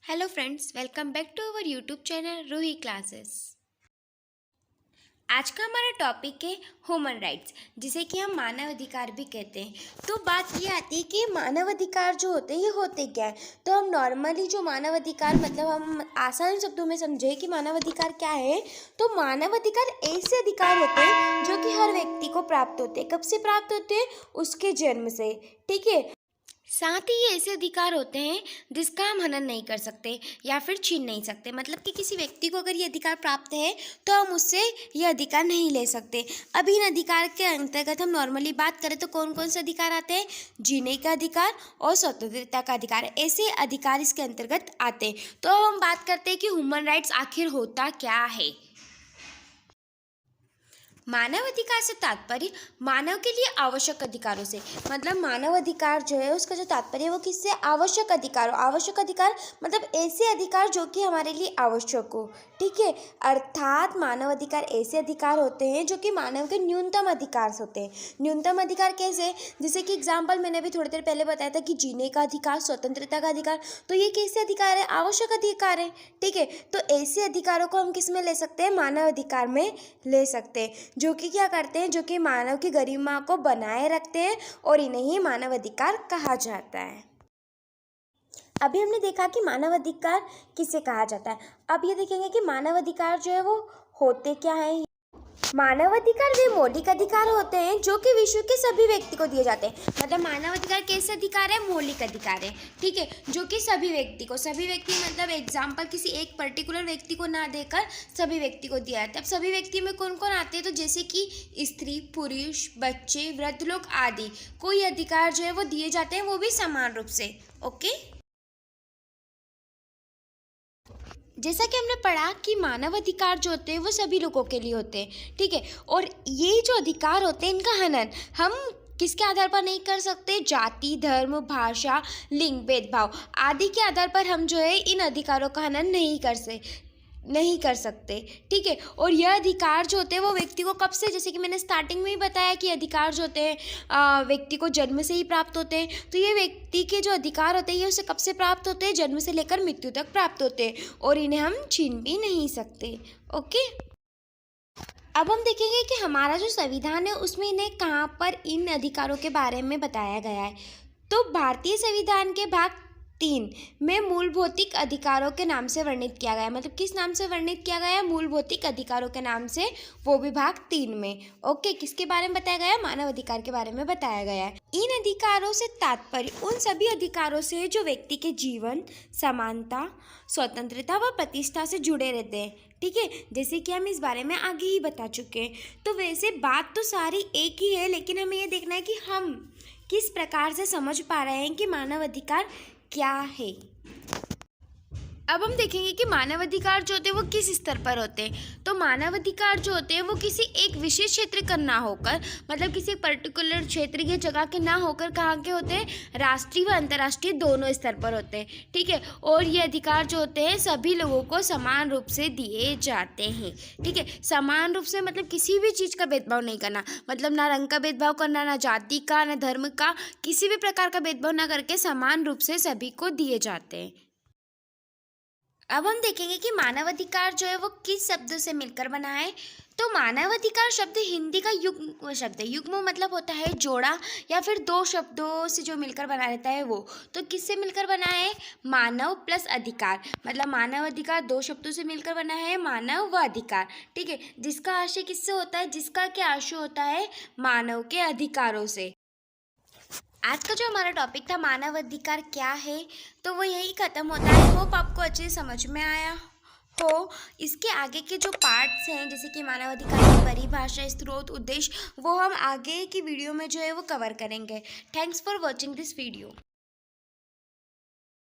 Hello friends, welcome back to our YouTube channel Ruhi classes. आज का हमारा टॉपिक है ह्यूमन राइट्स, जिसे कि हम मानव अधिकार भी कहते हैं। तो बात ये आती है कि मानव अधिकार जो होते हैं ये होते क्या है। तो हम नॉर्मली जो मानव अधिकार मतलब हम आसान शब्दों में समझे कि मानव अधिकार क्या है। तो मानव अधिकार ऐसे अधिकार होते हैं जो कि हर व्यक्ति को प्राप्त होते हैं। कब से प्राप्त होते हैं? उसके जन्म से। ठीक है। साथ ही ये ऐसे अधिकार होते हैं जिसका हम हनन नहीं कर सकते या फिर छीन नहीं सकते। मतलब कि किसी व्यक्ति को अगर ये अधिकार प्राप्त है तो हम उससे ये अधिकार नहीं ले सकते। अब इन अधिकार के अंतर्गत हम नॉर्मली बात करें तो कौन कौन से अधिकार आते हैं? जीने का अधिकार और स्वतंत्रता का अधिकार, ऐसे अधिकार इसके अंतर्गत आते हैं। तो अब हम बात करते हैं कि ह्यूमन राइट्स आखिर होता क्या है। मानव अधिकार से तात्पर्य मानव के लिए आवश्यक अधिकारों से। मतलब मानव अधिकार जो है उसका जो तात्पर्य है वो किससे? आवश्यक अधिकार। आवश्यक अधिकार मतलब ऐसे अधिकार जो कि हमारे लिए आवश्यक हो। ठीक है। अर्थात मानव अधिकार ऐसे अधिकार होते हैं जो कि मानव के न्यूनतम अधिकार होते हैं। न्यूनतम अधिकार कैसे? जैसे कि एग्जाम्पल मैंने अभी थोड़ी देर पहले बताया था कि जीने का अधिकार, स्वतंत्रता का अधिकार। तो ये कैसे अधिकार है? आवश्यक अधिकार है। ठीक है। तो ऐसे अधिकारों को हम किस में ले सकते हैं? मानव अधिकार में ले सकते हैं, जो कि क्या करते हैं? जो कि मानव की गरिमा को बनाए रखते हैं और इन्हें ही मानव अधिकार कहा जाता है। अभी हमने देखा कि मानव अधिकार किसे कहा जाता है। अब ये देखेंगे कि मानव अधिकार जो है वो होते क्या है। मानव अधिकार वे मौलिक अधिकार होते हैं जो कि विश्व के सभी व्यक्ति को दिए जाते हैं। मतलब मानव अधिकार कैसे अधिकार है? मौलिक अधिकार है। ठीक है। जो कि सभी व्यक्ति मतलब एग्जाम्पल किसी एक पर्टिकुलर व्यक्ति को ना देकर सभी व्यक्ति को दिया जाता है। अब सभी व्यक्ति में कौन कौन आते हैं? तो जैसे कि स्त्री, पुरुष, बच्चे, वृद्ध लोग आदि को ये अधिकार जो है वो दिए जाते हैं, वो भी समान रूप से। ओके। जैसा कि हमने पढ़ा कि मानव अधिकार जो होते हैं वो सभी लोगों के लिए होते हैं। ठीक है। और ये जो अधिकार होते हैं इनका हनन हम किसके आधार पर नहीं कर सकते? जाति, धर्म, भाषा, लिंग, भेदभाव आदि के आधार पर हम जो है इन अधिकारों का हनन नहीं कर सकते। ठीक है। और यह अधिकार जो होते हैं वो व्यक्ति को कब से, जैसे कि मैंने स्टार्टिंग में ही बताया कि अधिकार जो होते हैं व्यक्ति को जन्म से ही प्राप्त होते हैं। तो ये व्यक्ति के जो अधिकार होते हैं ये उसे कब से प्राप्त होते हैं? जन्म से लेकर मृत्यु तक प्राप्त होते हैं और इन्हें हम छीन भी नहीं सकते। ओके। अब हम देखेंगे कि हमारा जो संविधान है उसमें इन्हें कहाँ पर इन अधिकारों के बारे में बताया गया है। तो भारतीय संविधान के भाग 3 में मूल भौतिक अधिकारों के नाम से वर्णित किया गया है। मतलब किस नाम से वर्णित किया गया है? मूल भौतिक अधिकारों के नाम से, वो भी भाग 3 में। ओके। किसके बारे में बताया गया है? मानव अधिकार के बारे में बताया गया है। इन अधिकारों से तात्पर्य उन सभी अधिकारों से जो व्यक्ति के जीवन, समानता, स्वतंत्रता व प्रतिष्ठा से जुड़े रहते हैं। ठीक है। जैसे कि हम इस बारे में आगे ही बता चुके हैं। तो वैसे बात तो सारी एक ही है, लेकिन हमें ये देखना है कि हम किस प्रकार से समझ पा रहे हैं कि मानव अधिकार क्या है। अब हम देखेंगे कि मानव अधिकार जो होते हैं वो किस स्तर पर होते हैं। तो मानव अधिकार जो होते हैं वो किसी एक विशेष क्षेत्र का ना होकर, मतलब किसी पर्टिकुलर क्षेत्र की जगह के ना होकर कहाँ के होते हैं? राष्ट्रीय व अंतर्राष्ट्रीय दोनों स्तर पर होते हैं। ठीक है। और ये अधिकार जो होते हैं सभी लोगों को समान रूप से दिए जाते हैं। ठीक है। समान रूप से मतलब किसी भी चीज़ का भेदभाव नहीं करना। मतलब ना रंग का भेदभाव करना, ना जाति का, ना धर्म का, किसी भी प्रकार का भेदभाव ना करके समान रूप से सभी को दिए जाते हैं। अब हम देखेंगे कि मानव अधिकार जो है वो किस शब्दों से मिलकर बना है। तो मानव अधिकार शब्द हिंदी का युग्म शब्द है। युग्म मतलब होता है जोड़ा या फिर दो शब्दों से जो मिलकर बना रहता है वो। तो किससे मिलकर बना है? मानव प्लस अधिकार। मतलब मानव अधिकार दो शब्दों से मिलकर बना है, मानव व अधिकार। ठीक है। जिसका आशय किससे होता है? जिसका क्या आशय होता है? मानव के अधिकारों से। आज का जो हमारा टॉपिक था मानव अधिकार क्या है, तो वो यही ख़त्म होता है। होप आपको अच्छे से समझ में आया हो। इसके आगे के जो पार्ट्स हैं जैसे कि मानव अधिकार की परिभाषा, स्रोत, उद्देश्य, वो हम आगे की वीडियो में जो है वो कवर करेंगे। Thanks for watching this video.